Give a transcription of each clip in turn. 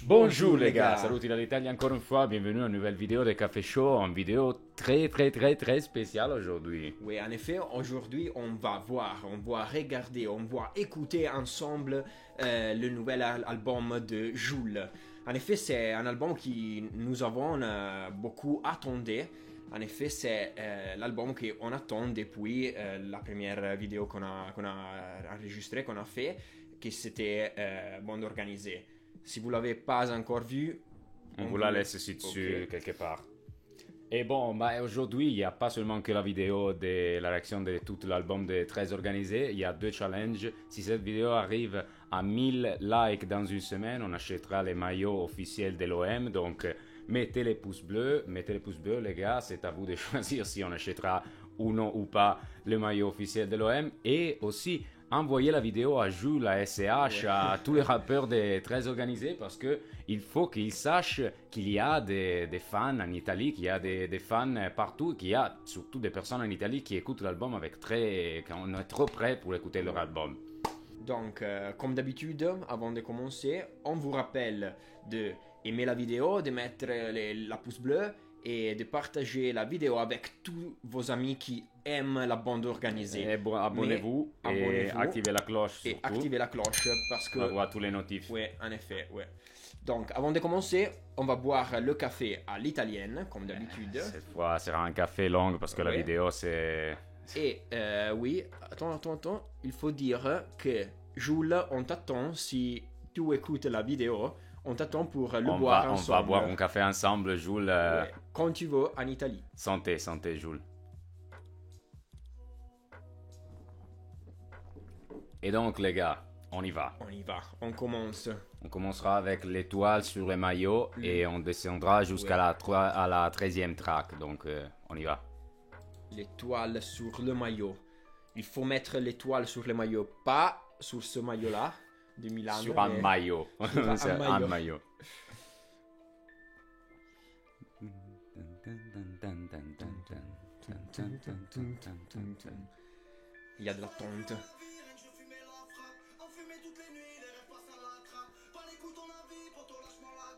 Bonjour les gars, saluti dall'Italia encore une fois, bienvenue à une nouvelle vidéo de Café Show, une vidéo très spéciale aujourd'hui. Oui, en effet, aujourd'hui on va voir, on va regarder, on va écouter ensemble le nouvel album de Jul. En effet, c'est un album qui nous avons beaucoup attendu. En effet, c'est l'album qu'on attend depuis la première vidéo qu'on a enregistrée, qu'on a fait, que c'était Bande Organisée. Si vous l'avez pas encore vu, on vous la laisse ici dessus quelque part. Et bon, bah, aujourd'hui, il n'y a pas seulement que la vidéo de la réaction de tout l'album de Très Organisé, il y a deux challenges. Si cette vidéo arrive à 1000 likes dans une semaine, on achètera les maillots officiels de l'OM. Donc, mettez les pouces bleus les gars, c'est à vous de choisir si on achètera ou non ou pas le maillot officiel de l'OM. Et aussi, envoyez la vidéo à Jules, à SCH, à tous les rappeurs de Très Organisés parce que il faut qu'ils sachent qu'il y a des fans en Italie, qu'il y a des fans partout, qu'il y a surtout des personnes en Italie qui écoutent l'album quand on est trop prêt pour écouter leur album. Donc, comme d'habitude, avant de commencer, on vous rappelle de aimer la vidéo, de mettre la pouce bleue et de partager la vidéo avec tous vos amis qui aiment la bande organisée. Et abonnez-vous et activez la cloche surtout. Et activez la cloche parce que... On va voir tous les notifs. Oui, en effet, oui. Donc, avant de commencer, on va boire le café à l'italienne, comme d'habitude. Cette fois, sera un café long parce que la vidéo, c'est... Et oui, attends, il faut dire que Jules, on t'attend, si tu écoutes la vidéo, on t'attend pour le boire ensemble. On va boire un café ensemble, Jules. Quand tu veux, en Italie. Santé, Jules. Et donc, les gars, on y va. On commence. On commencera avec l'étoile sur le maillot et on descendra jusqu'à la 13e track. Donc, on y va. L'étoile sur le maillot. Il faut mettre l'étoile sur le maillot, pas sur ce maillot-là de Milan. Sur un maillot. Sur un maillot. Il y a de l'attente.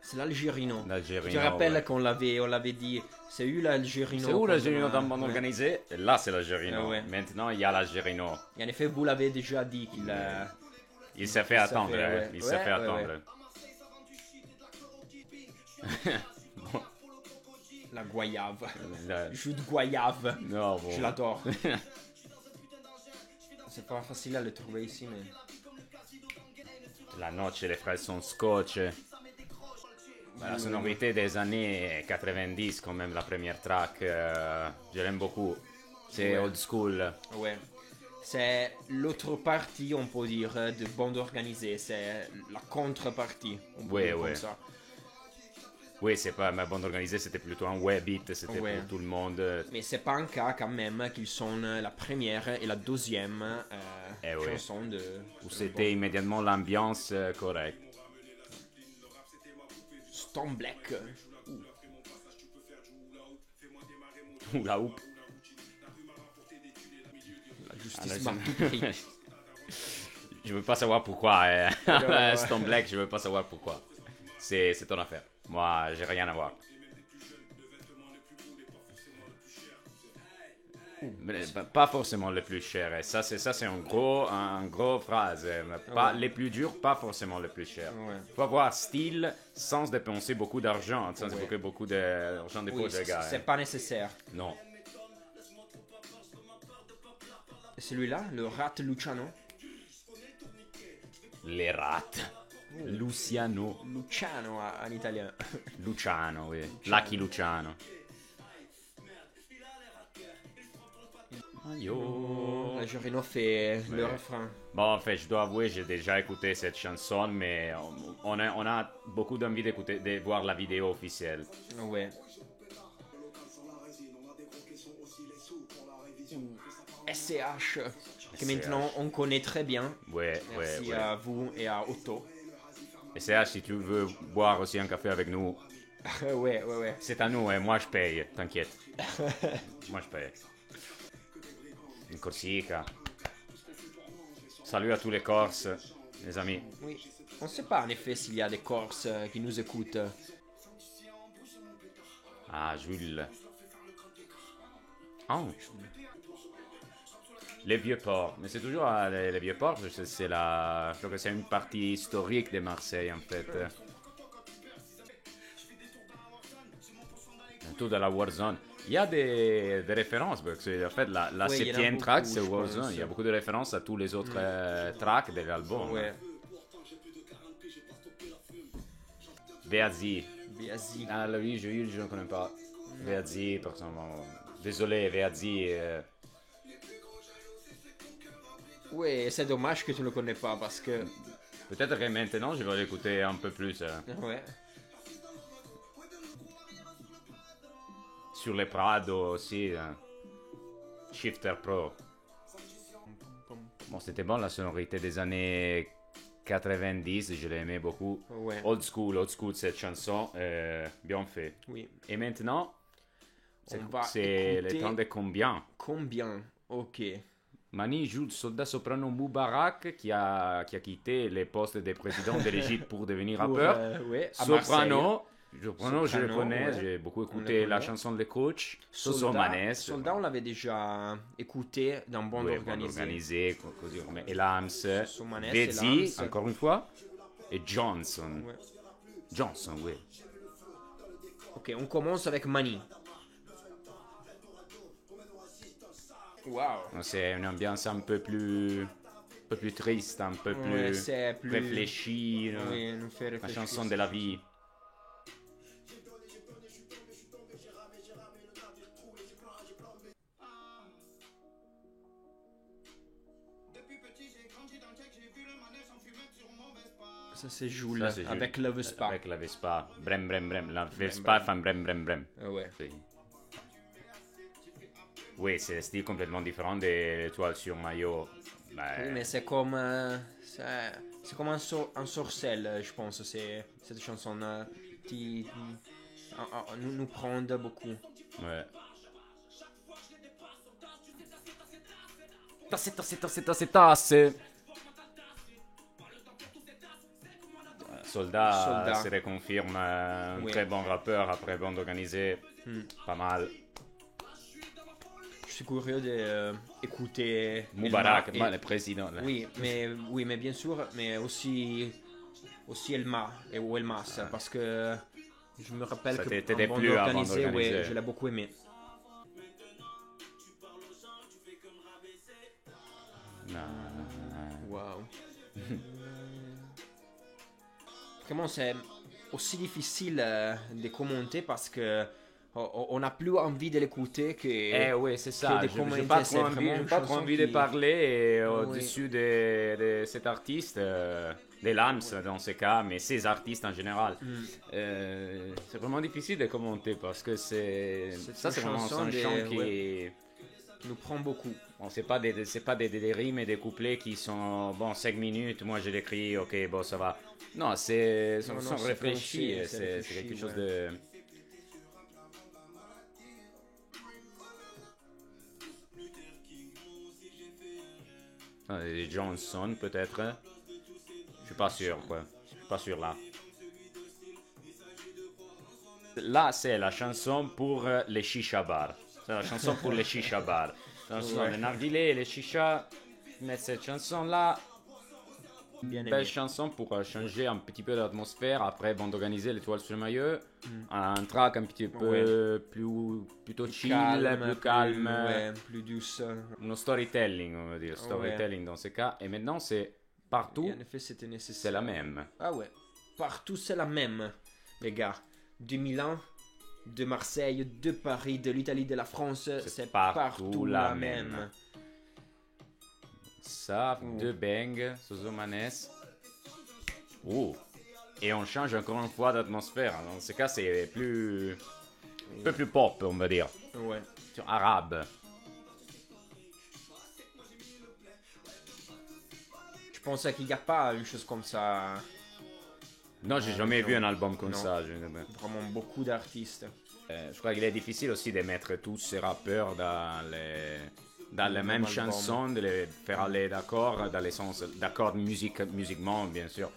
C'est l'Algérino. Je te rappelle qu'on l'avait dit. C'est où l'Algérino? C'est où l'Algérino dans le monde organisé? Et là, c'est l'Algérino. Maintenant, il y a l'Algérino. Et en effet, vous l'avez déjà dit qu'il il s'est fait attendre. Il s'est fait attendre. La goyave. Jus de goyave. Non, bon. Je l'adore. C'est pas facile à le trouver ici, mais... La noce et les fraises sont scotch. La sonorité des années 90, quand même, la première track, je l'aime beaucoup. C'est old school. Ouais. C'est l'autre partie, on peut dire, de bande organisée. C'est la contrepartie. On peut dire comme ça. Oui, c'est pas ma bande organisée, c'était plutôt un web hit, c'était pour tout le monde. Mais c'est pas un cas quand même qu'ils sont la première et la deuxième chanson de... Où c'était immédiatement l'ambiance correcte. Stone Black. La houppe. La justice m'a tout pris. Je veux pas savoir pourquoi. Stone Black, je veux pas savoir pourquoi. C'est ton affaire. Moi, j'ai rien à voir. Mais, pas forcément le plus cher. Et ça, c'est un gros phrase. Pas les plus durs, pas forcément le plus cher. Faut avoir style sans dépenser beaucoup d'argent, sans dépenser beaucoup d'argent de poche, les gars. C'est pas nécessaire. Non. Celui-là, le rat Luciano. Les rats. Luciano en italien. Luciano, oui. Lucky Luciano. L'Algérino fait le refrain. Bon, en fait, je dois avouer, j'ai déjà écouté cette chanson, mais on a beaucoup d'envie de voir la vidéo officielle. Ouais. SCH, que maintenant on connaît très bien. Merci à vous et à Otto. SCH, si tu veux boire aussi un café avec nous. Ouais. C'est à nous, moi je paye, t'inquiète. Moi je paye. In Corsica. Salut à tous les Corses, les amis. Oui. On ne sait pas en effet s'il y a des Corses qui nous écoutent. Ah, Jules. Oh. Les vieux ports. Mais c'est toujours les vieux ports, c'est je crois que c'est une partie historique de Marseille en fait. Tout dans la Warzone. Il y a des références, parce que en fait la Oui, il y en a septième beaucoup, track c'est je Warzone. pense. Il y a beaucoup de références à tous les autres tracks de l'album. Ouais. Veazzi. Biasi. Ah lui, je ne connais pas. Veazzi, par exemple. Désolé, Veazzi. Ouais, c'est dommage que tu ne le connais pas parce que. Peut-être que maintenant je vais l'écouter un peu plus. Ouais. Sur les Prado aussi. Shifter Pro. Bon, c'était bon la sonorité des années 90, je l'aimais beaucoup. Ouais. Old school cette chanson, bien fait. Oui. Et maintenant, On va c'est le écouter temps de combien? Combien? Ok. Mani joue le soldat soprano Moubarak qui a quitté les postes de président de l'Égypte pour devenir rappeur. Ouais, à Soprano, je le Soprano, connais, ouais. j'ai beaucoup On le écouté la connaît. chanson de coach. Soldat, Sosomanes. Soldat, on l'avait déjà écouté dans Bande Oui, organisée. così come Elams, Sosomanes, Vezzi, Elams. encore une fois, et Johnson. Ouais. Johnson, oui. Ok, on commence avec Mani. Waouh. C'est une ambiance un peu plus triste, un peu Ouais, plus c'est plus. réfléchie. Oui, nous fait La réfléchir. chanson de la vie. Ça, c'est Joule. Ça, c'est Avec Jules. la Vespa. Avec la Vespa. Brem, brem, brem. La Vespa, enfin, brem, brem, brem. Ouais. Oui. Oui, c'est un style complètement différent des étoiles sur maillot. Oui, mais c'est comme. C'est comme un sorcelle, je pense. C'est cette chanson qui nous prend beaucoup. Ouais. Tasse. Soldat se reconfirme un Oui. très bon rappeur après bande organisée. Pas mal. Je suis curieux d'écouter Moubarak, Elma et- le président. Là. oui, mais bien sûr, mais aussi Elma ou Elmas, parce que je me rappelle Ça que t'était en bande plu avant organisée, d'organiser. ouais, je l'ai beaucoup aimé. Waouh. Vraiment, c'est aussi difficile de commenter parce que on n'a plus envie de l'écouter que. Eh oui, c'est ça. que de Je n'ai commenter, pas c'est trop envie, vraiment j'ai une pas trop chanson envie de qui- parler Oui. au-dessus de cet artiste, des Lams dans ce cas, mais ces artistes en général. C'est vraiment difficile de commenter parce que c'est vraiment chanson un chant qui ouais. Nous prend beaucoup. bon, c'est pas des rimes et des couplets qui sont bon 5 minutes. Moi je l'écris, ok, bon ça va. Non, sont c'est réfléchis. pensé, c'est C'est réfléchi, quelque chose ouais. de Johnson peut-être. Je suis pas sûr quoi. Je suis pas sûr là. Là c'est la chanson pour les chicha bars. C'est la chanson pour les chicha bars. Ouais. Les narguilés et les chichas mettent cette chanson là. Bien Belle aimé. chanson pour changer un petit peu l'atmosphère après bande organisée l'étoile sur le maillot. Un track un petit peu plutôt chill, plus calme. Ouais, plus douce. Uno storytelling, on va dire. Storytelling dans ce cas. Et maintenant, c'est partout, Et en effet, c'était nécessaire. c'est la même. Ah ouais. Partout, c'est la même, les gars. De Milan, de Marseille, de Paris, de l'Italie, de la France, c'est partout la même. Ça, deux bangs, Sosomanes. Oh. Et on change encore une fois d'atmosphère. Dans ce cas, c'est un peu plus pop, on va dire. Ouais. Sur arabe. Je pensais qu'il n'y a pas une chose comme ça. Non, j'ai jamais non. vu un album comme Non. ça. Vraiment beaucoup d'artistes. Je crois qu'il est difficile aussi de mettre tous ces rappeurs dans les mêmes album. chansons, de les faire aller d'accord, dans les sens d'accord musiquement, bien sûr.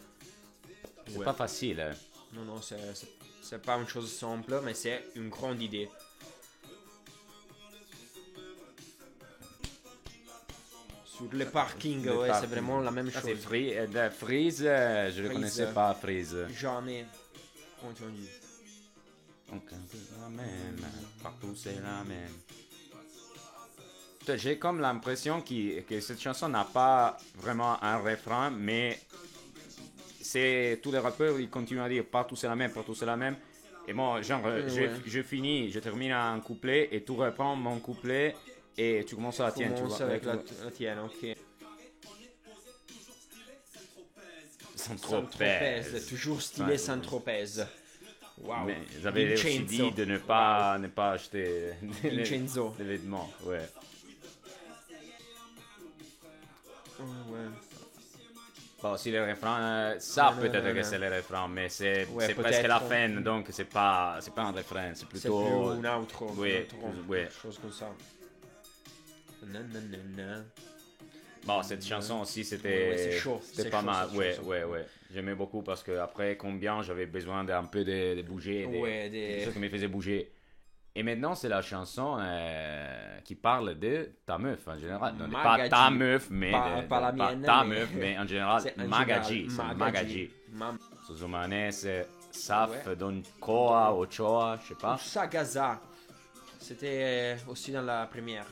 C'est Ouais. pas facile. Hein. Non, non, c'est pas une chose simple, mais c'est une grande idée. Sur le parking, Le ouais, parking. c'est vraiment la même Ah, c'est chose. Freeze, je le Freeze. connaissais pas, Freeze. Jamais entendu. Donc, c'est la même, partout c'est la même. J'ai comme l'impression que cette chanson n'a pas vraiment un refrain, mais c'est tous les rappeurs ils continuent à dire partout c'est la même, partout c'est la même. Et moi, genre, Ouais. je termine un couplet et tu reprends mon couplet et tu commences à la tienne, tu Commence vois. avec la tienne, ok. Saint-Tropez. Toujours stylé Saint-Tropez. Waouh. Mais j'avais aussi dit de ne pas acheter Vincenzo. des vêtements, ouais. Ouais. Bon, si le refrain, ça Non, peut-être non, que non. c'est le refrain, mais c'est Ouais, presque la peut-être. fin, donc c'est pas un refrain, c'est C'est plutôt... plus un outro. Oui, un outro, oui. quelque chose comme ça. Nanana. Bon, cette chanson aussi, Ouais, c'était c'est chaud, c'était c'est pas chaud, mal, cette ouais, chanson. ouais. J'aimais beaucoup parce que après combien j'avais besoin d'un peu de bouger, Ouais, des des... choses qui me faisaient bouger. Et maintenant, c'est la chanson qui parle de ta meuf en général. Non, pas Magadji. ta meuf, mais Pas la mienne, ta mais- meuf, mais en général, C'est en Magadji. général, C'est Magadji. Mam- Suzumane, c'est Saf, Ouais. Don Koa, Ochoa, je sais pas. Sagaza. C'était aussi dans la première.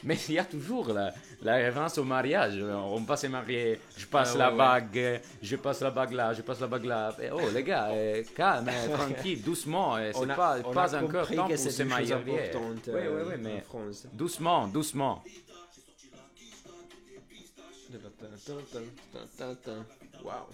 Mais il y a toujours la référence au mariage. On va se marier, je passe Ah, la ouais, bague, je passe la bague là, je passe la bague là. Et oh les gars, calme, tranquille, doucement. C'est On a pas encore compris temps que pour se c'est une chose marier. importante Oui, oui, oui, mais en France. doucement, doucement. Wow.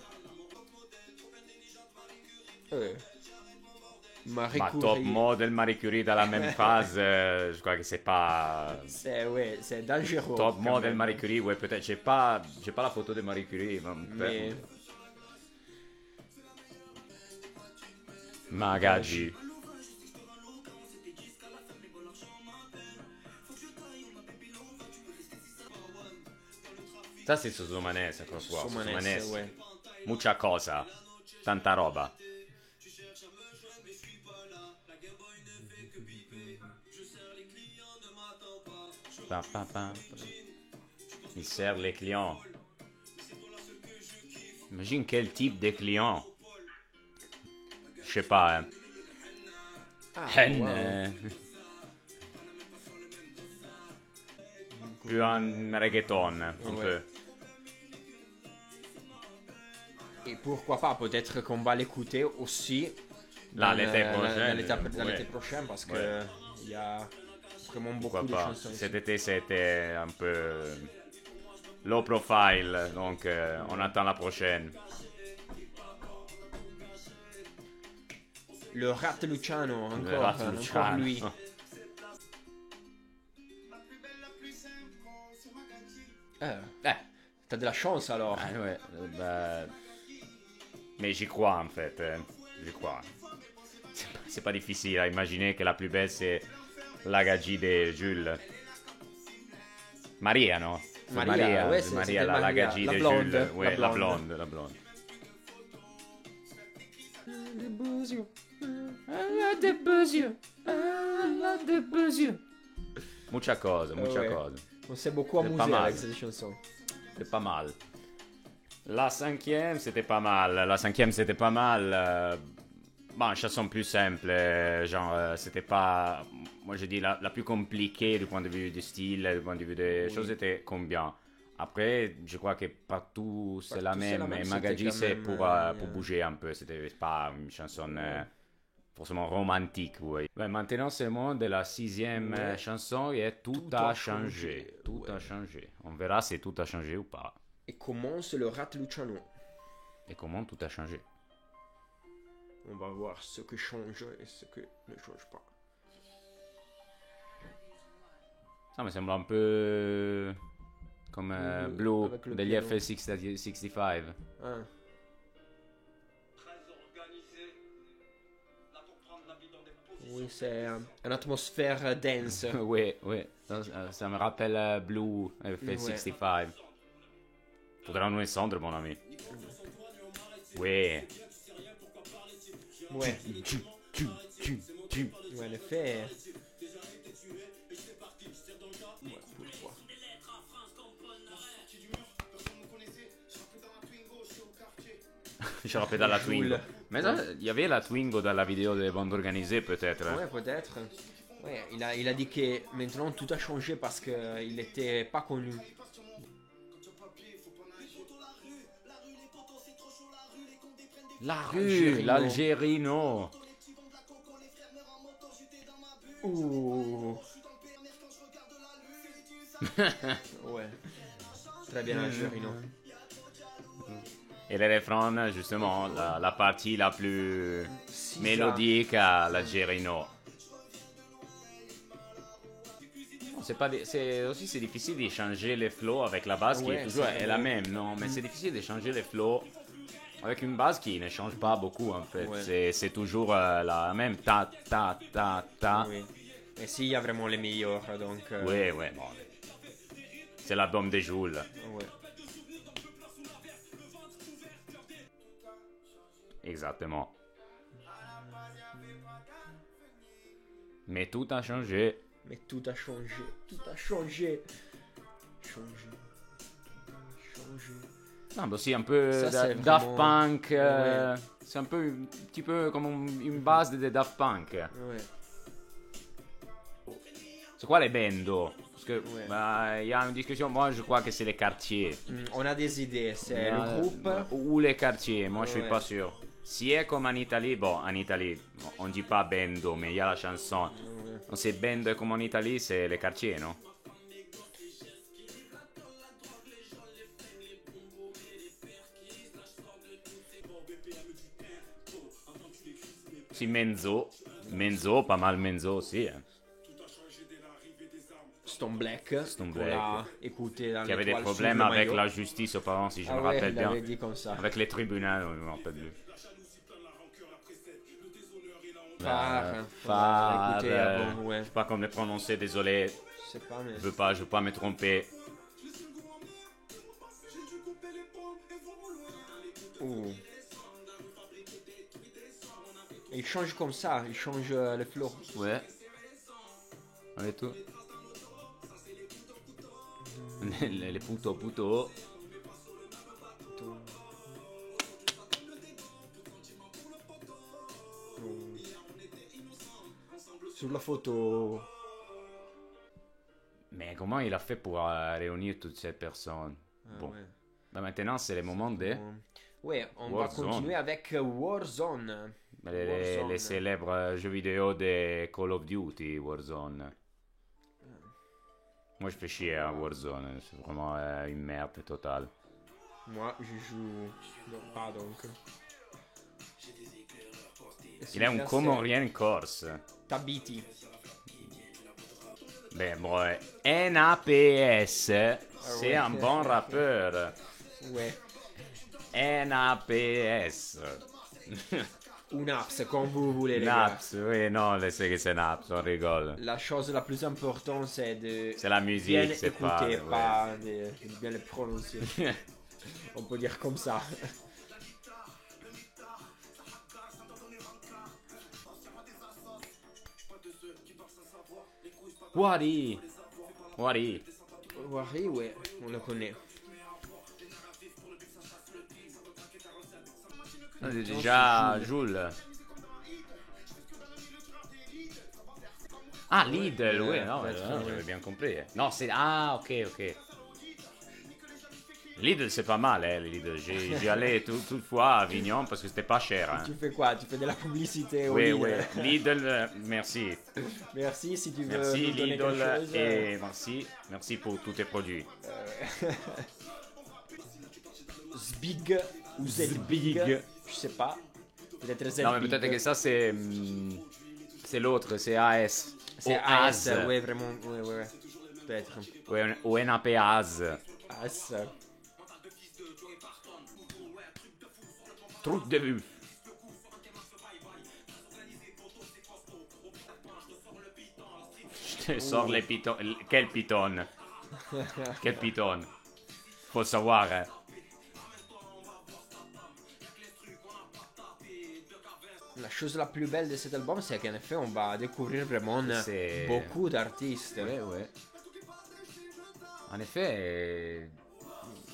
Marie Ma Curie. top model Marie Curie dans la même phrase, je crois que c'est pas. C'est dangereux. Top quand model même. Marie Curie, ouais, peut-être. J'ai pas la photo de Marie Curie. Mais Magadji. Ça, c'est Suzumane, cette fois. Somanès, ouais. Mucha cosa. Tanta roba. Pa, pa, pa. Il sert les clients. Imagine quel type de client. Je sais pas. Hein. Ah, Hen, wow. plus un reggaeton, un Ouais. peu. Et pourquoi pas, peut-être qu'on va l'écouter aussi Là, dans, l'été dans prochain, dans ouais. l'été prochain parce que Ouais. il y a vraiment Pourquoi beaucoup de pas. chansons ici. Cet été, c'était un peu low profile, donc on attend la prochaine. Le Rat Luciano, Le encore, Rat encore Luciano. lui. T'as de la chance alors. Ah, ouais, bah, mais j'y crois en fait, j'y crois. C'est pas difficile à imaginer que la plus belle c'est la Gadji de Jules. Maria, non? C'est Maria, ouais, c'est c'était Maria, la Maria, Gadji la de blonde, Jules. Ouais, la la blonde. blonde, la blonde. Mucha cosa, mucha Ouais. cosa. On s'est beaucoup C'est amusé pas mal. avec cette chanson. C'est pas mal. La cinquième, c'était pas mal. La cinquième, c'était pas mal. Bon, une chanson plus simple. Genre, c'était pas. Moi, je dis la plus compliquée du point de vue du style, du point de vue des Oui. choses, était combien. Après, je crois que partout, c'est la Partout, c'est la même. même, Et c'était Magadji, quand c'est même, pour bouger un peu. C'était pas une chanson forcément romantique, oui. Ouais, maintenant, c'est le moment de la sixième Ouais. chanson et tout a changé. Tout a changé. On verra si tout a changé ou pas. Et commence le Rat Luciano. Et comment tout a changé. On va voir ce qui change et ce qui ne change pas. Ça me semble un peu comme Blue avec le degli piano. F65. Hein. Très organisé, là pour prendre la vie Oui, c'est une atmosphère dense. Oui, oui. Ça me rappelle Blue FL65. Faudra nous descendre, mon ami. Oui. Ouais. Ouais, en effet. Ouais, pourquoi? Je rappelle dans la Twingo. Joule. Mais il y avait la Twingo dans la vidéo des bandes organisées, peut-être. Ouais, peut-être. Ouais, il a dit que maintenant tout a changé parce qu'il était pas connu. La rue, Algérino. l'Algérino. Ouh. Ouais. Très bien, Algérino. Et les refrains, justement, la partie la plus Si, mélodique à l'Algérino. C'est aussi c'est difficile d'échanger les flows avec la base qui Ouais, est toujours c'est est la vrai. même, non? Mais c'est difficile d'échanger les flows avec une base qui ne change pas beaucoup en fait. Ouais. C'est toujours la même ta ta ta ta. Oui. Et si, il y a vraiment les meilleurs, donc... Ouais, ouais, bon. C'est l'album des Joules. Ouais. Exactement. Mais tout a changé. Mais tout a changé. Tout a changé. Changé. Changé. Non, mais aussi un peu Ça, c'est Daft vraiment- Punk. Ouais. C'est un peu un petit peu comme une base de Daft Punk. Ouais. C'est quoi les bandos? Parce que Ouais. bah, il y a une discussion. Moi, je crois que c'est les quartiers. On a des idées. C'est Euh, le groupe. Ou les quartiers. Moi, je suis Ouais. pas sûr. Si est comme en Italie, bon, en Italie, on dit pas bando, mais il y a la chanson. Ouais. Donc, c'est band comme en Italie, c'est les quartiers, non? Si Menzo. Menzo, pas mal Menzo aussi. Hein. Stone Black. Stone qu'on Black. a écouté dans Qui avait des l'étoile sur problèmes le avec maillot. la justice auparavant, si je Ah me ouais, rappelle il bien. avait dit comme ça. Avec les tribunaux, je me rappelle plus. Phare, Écoutez, avant, ouais. je sais pas comment le prononcer, désolé. Je sais pas, mais... Je veux pas me tromper. Ouh. Il change comme ça, il change le flow. Ouais. Allez tout. Les puto. Sur la photo. Mais comment il a fait pour réunir toutes ces personnes? Bon. Ouais. Bah, maintenant, c'est le moment de Ouais, on Warzone. va continuer avec Warzone. les célèbres jeux vidéo de Call of Duty Warzone. Moi, je fais chier à Warzone. C'est vraiment une merde totale. Moi, je joue pas donc. Il est un Comorien corse. Tabiti. Ben, bon, NAPS, c'est ouais. un bon rappeur. Ouais. NAPS. Ou Naps, comme vous voulez les gars. Naps, oui, non, je sais que c'est Naps, on rigole. La chose la plus importante, c'est de C'est la bien musique, c'est écouter, pas... pas de bien le prononcer. ouais. On peut dire comme ça. Wari. Wari, ouais, on le connaît. Déjà, Jules. Ah, Lidl, oui, non, j'avais bien compris. Non, c'est... Ah, ok. Lidl, c'est pas mal, Lidl. J'y allais toutefois à Avignon parce que c'était pas cher. Hein. Tu fais quoi? Tu fais de la publicité au Oui, Lidl. oui. Lidl, merci. Merci si tu veux Merci nous donner quelque Lidl chose. et merci pour tous tes produits. Zbig ou Zbig, je sais pas. Peut-être Zbig. Non, mais peut-être que ça c'est l'autre, c'est AS. C'est AS, ouais, vraiment, ouais. Peut-être. Ouais, ou NAPAS. AS. Truc de vue. Sors les pitons. Quel piton? Quel piton? Faut savoir, hein. La chose la plus belle de cet album, c'est qu'en effet, on va découvrir vraiment beaucoup d'artistes. Ouais, ouais. En effet,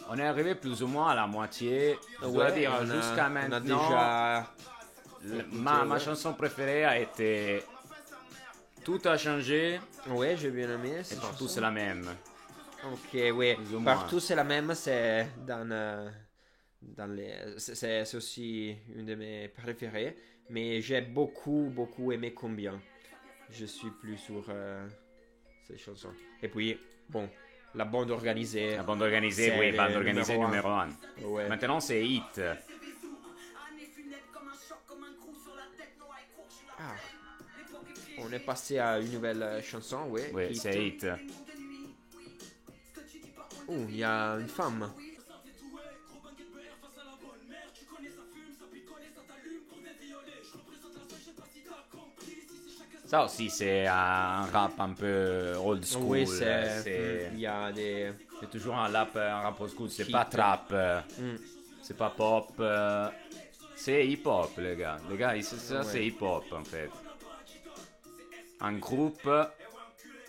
on est arrivé plus ou moins à la moitié. Je dois dire, jusqu'à maintenant, ma chanson préférée a été Tout a changé. Ouais, j'ai bien aimé. Et partout c'est la même. Ok, oui. Partout c'est la même, c'est c'est aussi une de mes préférées. Mais j'ai beaucoup aimé Combien. Je suis plus sur cette chanson. Et puis, bon, la bande organisée. La bande organisée, oui, bande organisée numéro 1. Ouais. Maintenant c'est Hit. Ah. On est passé à une nouvelle chanson, oui. Oui, c'est Hit. Oh, il y a une femme. Ça aussi, c'est un rap un peu old school. Oui, il y a des... C'est toujours un rap old school. C'est pas trap. C'est pas pop. C'est hip-hop, les gars. Les gars, ça, c'est hip-hop, en fait. Un groupe,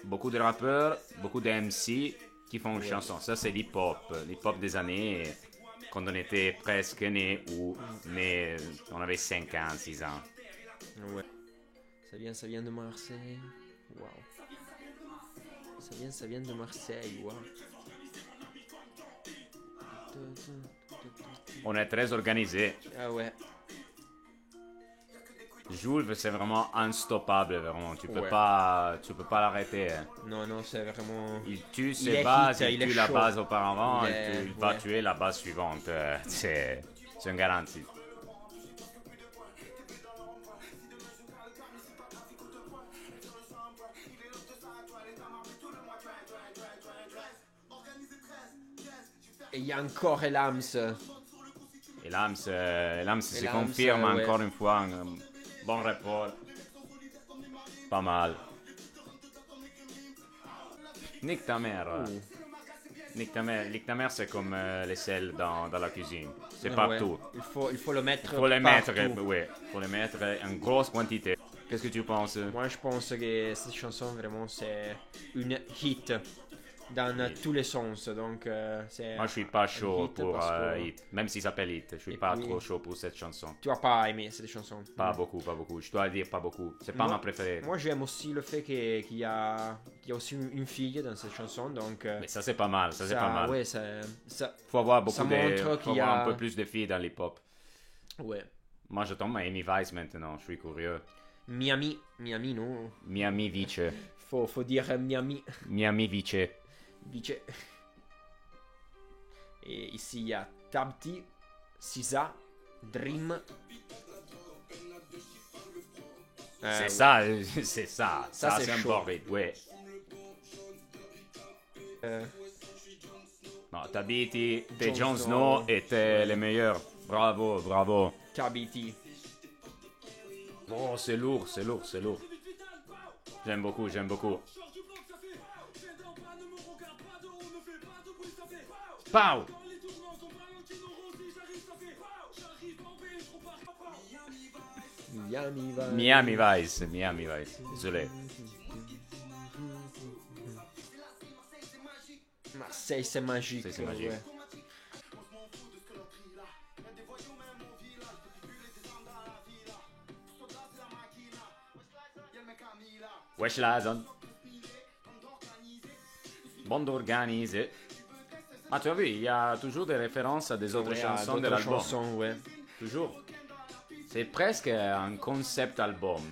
beaucoup de rappeurs, beaucoup de MC qui font une chanson. Ça, c'est l'hip-hop. L'hip-hop des années quand on était presque né ou né, on avait 5 ans, 6 ans. Ouais. Ça vient de Marseille. Waouh. Ça vient de Marseille. Waouh. On est très organisé. Ah ouais. Jules, c'est vraiment unstoppable, vraiment. Tu peux pas l'arrêter. Hein. Non, c'est vraiment... Il tue ses bases, il tue la base auparavant, il va tuer la base suivante. C'est une garantie. Et il y a encore Elams. Et Lams se confirme encore une fois. Un bon rapport. Pas mal. Nique ta mère. Nique ta mère, c'est comme les sels dans la cuisine. C'est partout. Ouais. Il faut le mettre Il partout. faut les mettre en grosse quantité. Qu'est-ce que tu penses? Moi, je pense que cette chanson, vraiment, c'est une hit. Dans tous les sens, donc c'est... Moi je suis pas chaud pour Hit, même s'il s'appelle Hit, je suis pas trop chaud pour cette chanson. Tu as pas aimé cette chanson? Pas beaucoup, je dois dire pas beaucoup, c'est pas ma préférée. Moi j'aime aussi le fait qu'il y a aussi une fille dans cette chanson, donc... Mais ça c'est pas mal, c'est pas mal. Ouais, faut avoir un peu plus de filles dans l'hip-hop. Ouais. Moi je tombe à Amy Vice maintenant, je suis curieux. Miami, non? Miami Vice. Faut dire Miami. Miami Vice. Et ici il y a Tabti, Sisa, Dream. C'est ça. Ça c'est un bon rythme, ouais. Non, Tabiti, t'es Jon Snow et t'es les meilleurs. Bravo. Tabiti. Oh, c'est lourd. J'aime beaucoup. Pow! Miami Vice. Désolé. Marseille, c'est magique. Ouais. Wesh la zone. Bande organisée. Ah, tu as vu, il y a toujours des références à des autres chansons de l'album. Ouais. Toujours. C'est presque un concept album.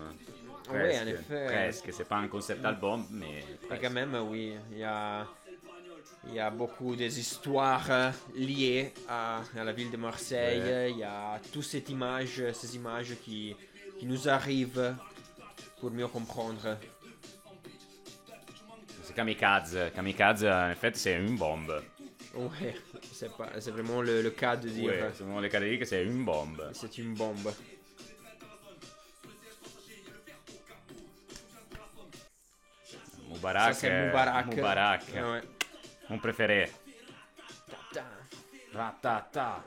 Oui, en effet. Presque. C'est pas un concept album, mais presque. Et quand même, oui. Il y a beaucoup des histoires liées à la ville de Marseille. Ouais. Il y a toutes ces images qui nous arrivent pour mieux comprendre. C'est Kamikaze. Kamikaze, en fait, c'est une bombe. Ouais, c'est vraiment le cas de dire. Ouais, c'est vraiment le cas de dire que c'est une bombe. C'est une bombe. Moubarak. Ça, c'est Moubarak. Moubarak. Ouais. Mon préféré. Putain. Ratata.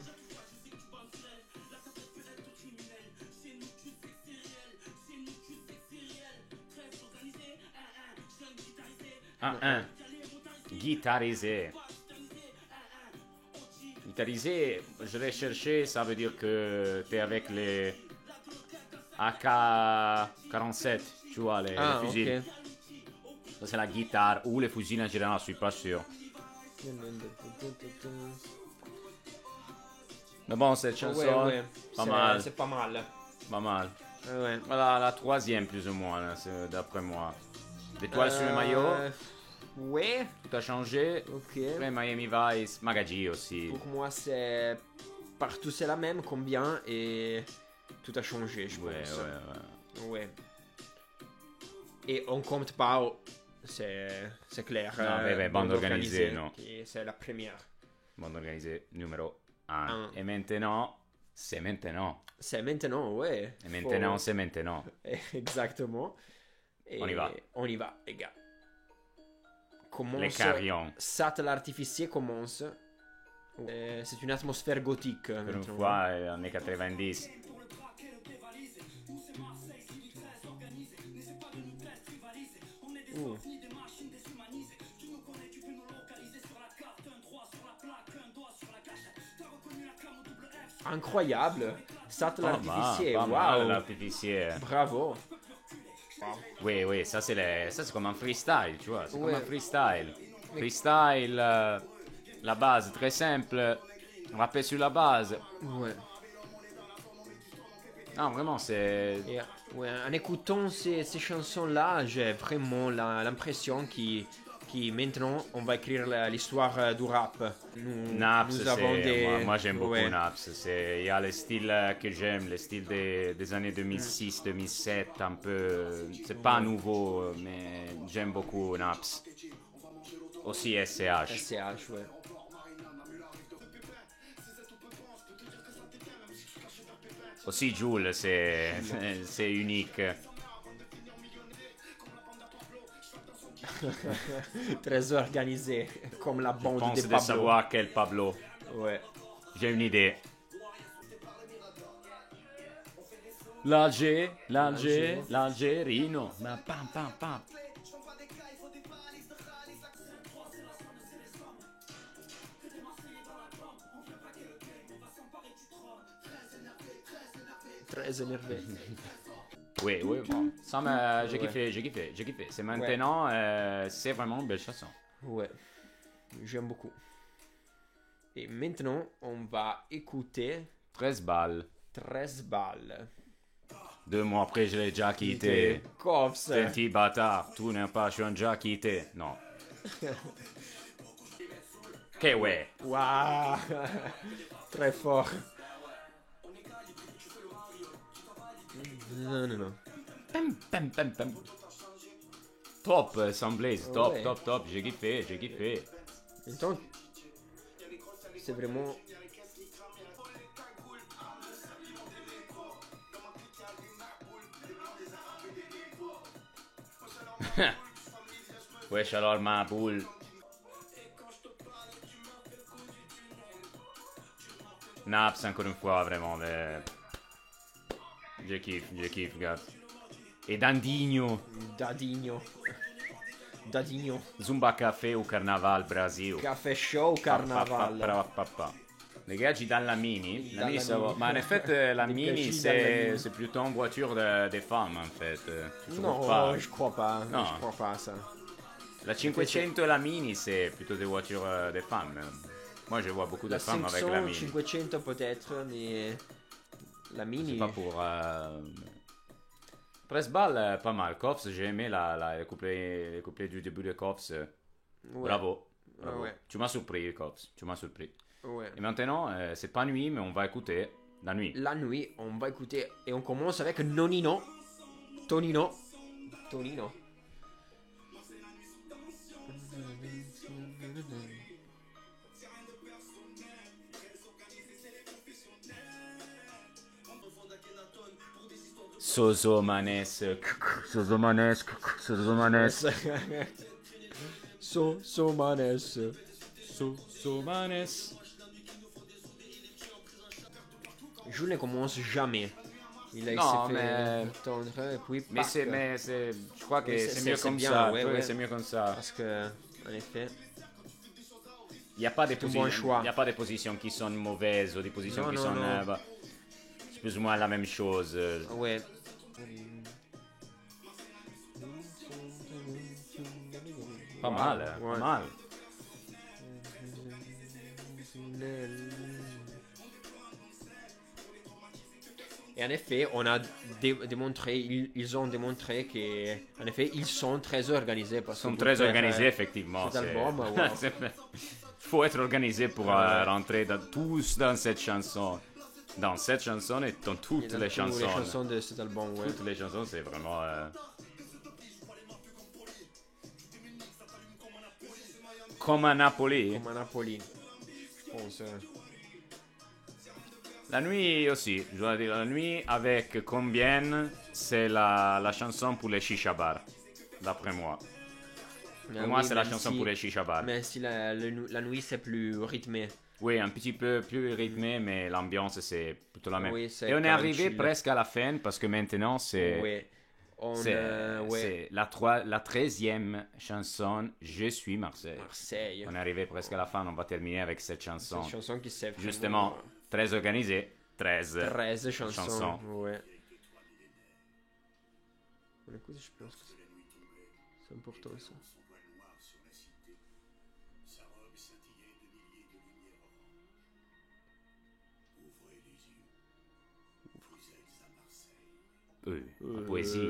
Un. Guitarisé. Guitarisé, je l'ai cherché, ça veut dire que t'es avec les AK-47, tu vois, les fusils. Ok. Ça, c'est la guitare ou les fusils en général, je suis pas sûr. Mais bon, cette chanson, Ouais. pas mal. C'est pas mal. Pas mal. Ouais. Voilà, la troisième, plus ou moins, là, d'après moi. L'étoile sur le maillot, Ouais. tout a changé. Ok. Après, Miami Vice, Magaji aussi. Pour moi, c'est partout c'est la même, combien et tout a changé, je Ouais, pense. ouais, ouais. Ouais. Et on compte pas, c'est clair. Non, mais bande organisée, non. Et c'est la première. Bande organisée numéro 1. Un. Et maintenant, c'est maintenant. C'est maintenant, ouais. Et maintenant, c'est maintenant. Exactement. Et On y va. On y va, les gars. Commence. Les carillons. Sat l'artificier commence. C'est une atmosphère gothique. Pour une fois, années 90. Incroyable. Sat l'artificier, Pas mal, waouh. l'artificier. Bravo. Oui, ça c'est comme un freestyle, tu vois. C'est comme Ouais. un freestyle. Freestyle, la base très simple. Rapper sur la base. Ouais. Non, vraiment, c'est. Et, ouais, en écoutant ces chansons-là, j'ai vraiment l'impression qui maintenant on va écrire l'histoire du rap. Naps, nous avons des... moi j'aime beaucoup Ouais. Naps. Il y a le style que j'aime, le style des années 2006, 2007, un peu. C'est pas nouveau, mais j'aime beaucoup Naps. Aussi SCH. SCH, ouais. Aussi Joule, c'est unique. Très organisé, comme la Je bande pense des de Pablo. savoir quel Pablo. Ouais. J'ai une idée. L'Algérino. Pam, pam, pam. Très énervé. Oui, bon. J'ai kiffé. C'est maintenant, c'est vraiment une belle chanson. Ouais. J'aime beaucoup. Et maintenant, on va écouter 13 balles. 13 balles. 2 mois après, je l'ai déjà quitté. Coffs. Petit bâtard, tout n'est pas, je suis déjà quitté. Non. Que ouais. Waouh. Très fort. Non. Pam. Top, Sam Blaze, top, Ouais. top. J'ai kiffé. Maintenant, c'est vraiment... Wesh alors ma boule. Naps encore une fois, vraiment. Je kiffe, gars. Et Dandinho. Dadinho. Zumba Café au Carnaval Brasil. Café show carnaval. Les gars, j'y dans la mini. La mini, ça va. Mais en fait, la Les mini, gars, dans la mini. c'est plutôt une voiture des femmes, en fait. Je Non, trouve pas. je crois pas. Non. Je crois pas à ça. La 500 et la mini, c'est plutôt des voitures des femmes. Moi, je vois beaucoup de La femmes 500, avec la mini. 500 peut-être, mais la mini... C'est pas pour... 13 balles, pas mal. Cops, j'ai aimé le couplet du début de Cops. Ouais. Bravo. Ouais. Tu m'as surpris, Cops. Tu m'as surpris. Ouais. Et maintenant, c'est pas nuit, mais on va écouter la nuit. La nuit, on va écouter et on commence avec Tonino. Sozomanes. Sozomanes. Sozomanes. Somanes. Sozomanes. Jules ne commence jamais. Il s'est Non, fait mais- entendre et puis Mais pac. je crois que Oui, c'est mieux comme bien, ça. ouais, Ouais, ouais. c'est mieux comme ça. Parce que, en effet, Il n'y a pas des un bon positions. choix. Il y a pas des positions qui sont mauvaises ou des positions Non, qui non, sont. non. Bah, c'est plus ou moins la même chose. ouais. Pas mal, Ouais. pas mal. Et en effet, on a démontré, ils ont démontré qu'en effet, ils sont très organisés. Parce Ils sont que très pour faire, organisés, effectivement. cet album, wow. Faut être organisé pour Ouais. rentrer tous dans cette chanson. Dans cette chanson et dans toutes dans les tous chansons. les chansons de cet album, ouais. Toutes les chansons, c'est vraiment. Comme à Napoli. Comme à Napoli, je pense. La nuit aussi, je dois dire, la nuit avec Combien, c'est la chanson pour les shisha bars, d'après moi. Pour moi, c'est la chanson pour les shisha bars. Mais si la nuit, c'est plus rythmé. Oui, un petit peu plus rythmé, mais l'ambiance, c'est plutôt la même. Oui, c'est Et on est quand même arrivé chill. presque à la fin, parce que maintenant, c'est Ouais. Ouais. c'est la 13e chanson, Je suis Marseille. Marseille. On est arrivé presque à la fin, on va terminer avec cette chanson. Cette chanson qui s'est Justement, très organisée, 13 13 chansons. chansons. Ouais. On écoute, je pense que c'est important ça. La poésie.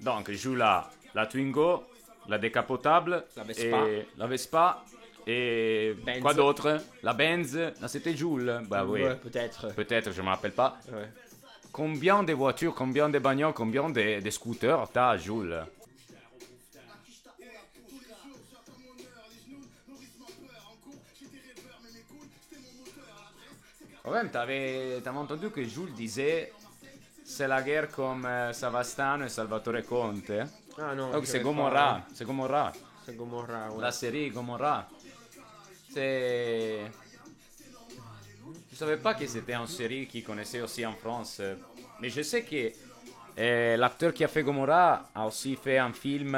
Donc, je joue la Twingo, la décapotable, La Vespa. et la Vespa, et Benz. quoi d'autre? La Benz, non, c'était Joule. Bah oui, Ouais, peut-être. peut-être, je me rappelle pas. Ouais. Combien de voitures, combien de bagnoles, combien de scooters t'as, Joule? Quand même, t'avais entendu que Jules disait c'est la guerre comme Savastano et Salvatore Conte. Ah non. Donc je c'est savais Gomorrah, pas. c'est Gomorrah. C'est Gomorrah, ouais. La série Gomorrah. C'est. Je savais pas que c'était une série qui connaissait aussi en France. Mais je sais que l'acteur qui a fait Gomorrah a aussi fait un film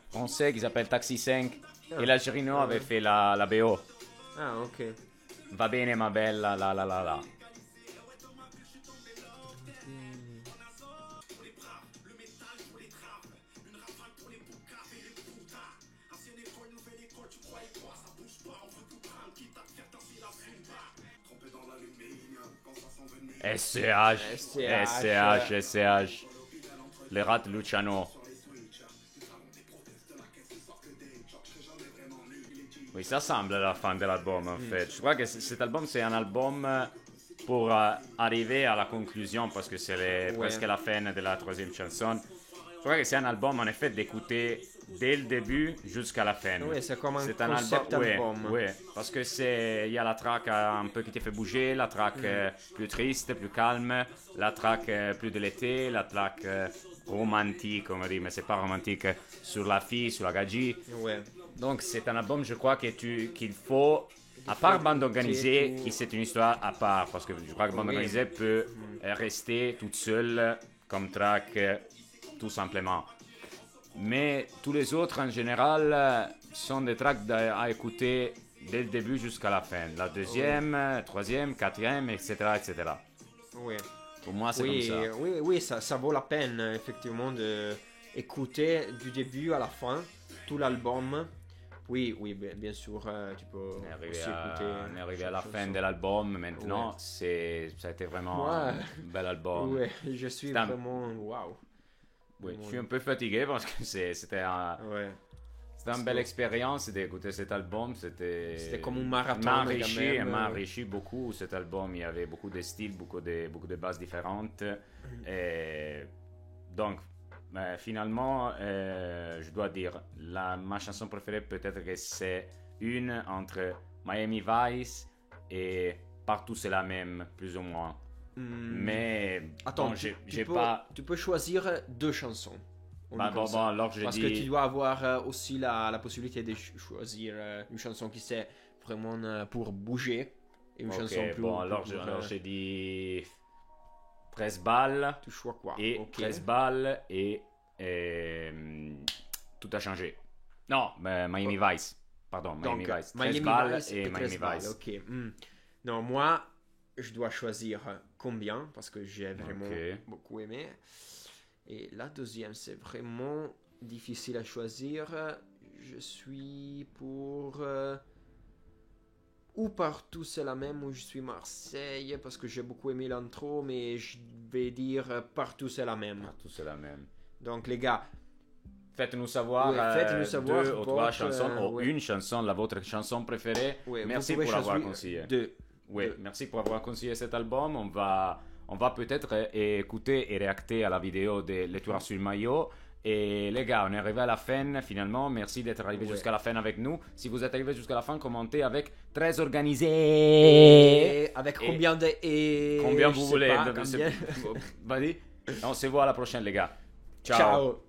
français qui s'appelle Taxi 5. Et l'Algerino avait fait la BO. Ah, ok. Va bene ma bella, la. SCH. Les rats Luciano. Oui, ça semble la fin de l'album en fait. Je crois que cet album c'est un album pour arriver à la conclusion parce que c'est presque la fin de la troisième chanson. Je crois que c'est un album en effet d'écouter dès le début jusqu'à la fin. Oui, c'est comme un C'est concept album. Oui, parce que il y a la track un peu qui te fait bouger, la track plus triste, plus calme, la track plus de l'été, la track romantique, on va dire, mais c'est pas romantique, sur la fille, sur la gadji. Ouais. Donc c'est un album, je crois, qu'il faut, à part Bande Organisée, qui c'est une histoire à part, parce que je crois que Bande Organisée peut rester toute seule comme track, tout simplement. Mais tous les autres, en général, sont des tracks à écouter dès le début jusqu'à la fin. La deuxième, troisième, quatrième, etc., etc. Oui. Pour moi, c'est comme ça. Oui, ça vaut la peine, effectivement, d'écouter du début à la fin tout l'album. Oui, bien sûr, tu peux On est aussi écouter. on est arrivé à chaque la fin chanson. de l'album. Maintenant, ça a été vraiment un bel album. Oui, je suis C'est un- vraiment... Waouh. Oui, je suis un peu fatigué parce que c'était Ouais. une belle expérience d'écouter cet album. C'était comme un marathon, m'a quand même. enrichi beaucoup cet album. Il y avait beaucoup de styles, beaucoup de bases différentes. Et donc, Mais finalement, je dois dire, ma chanson préférée peut-être que c'est une entre Miami Vice et Partout c'est la même, plus ou moins. Mais Attends, bon, tu peux choisir 2 chansons. Bon, alors je Parce dis... que tu dois avoir aussi la possibilité de choisir une chanson qui c'est vraiment pour bouger. Et une chanson plus... Bon, alors j'ai dit 13 balles. Tu choisis quoi? Et 13 balles et tout a changé. Non, mais Miami Vice. Pardon, Miami Vice. 13 balles et Miami Vice. Ok. Non, moi, je dois choisir Combien parce que j'ai vraiment beaucoup aimé. Et la deuxième, c'est vraiment difficile à choisir. Je suis pour... ou Partout c'est la même, ou je suis Marseille, parce que j'ai beaucoup aimé l'intro, mais je vais dire Partout c'est la même. Partout c'est la même. Donc les gars, faites-nous savoir, 2 ou 3 chansons, ou une chanson, votre chanson préférée. Merci pour avoir conseillé. Merci pour avoir conseillé cet album. On va peut-être écouter et réacter à la vidéo de L'étoile sur le maillot. Et les gars, on est arrivé à la fin finalement. Merci d'être arrivé jusqu'à la fin avec nous. Si vous êtes arrivé jusqu'à la fin, commentez avec Très Organisé. Et avec combien de... Combien vous voulez. Vas-y. On se voit à la prochaine les gars. Ciao.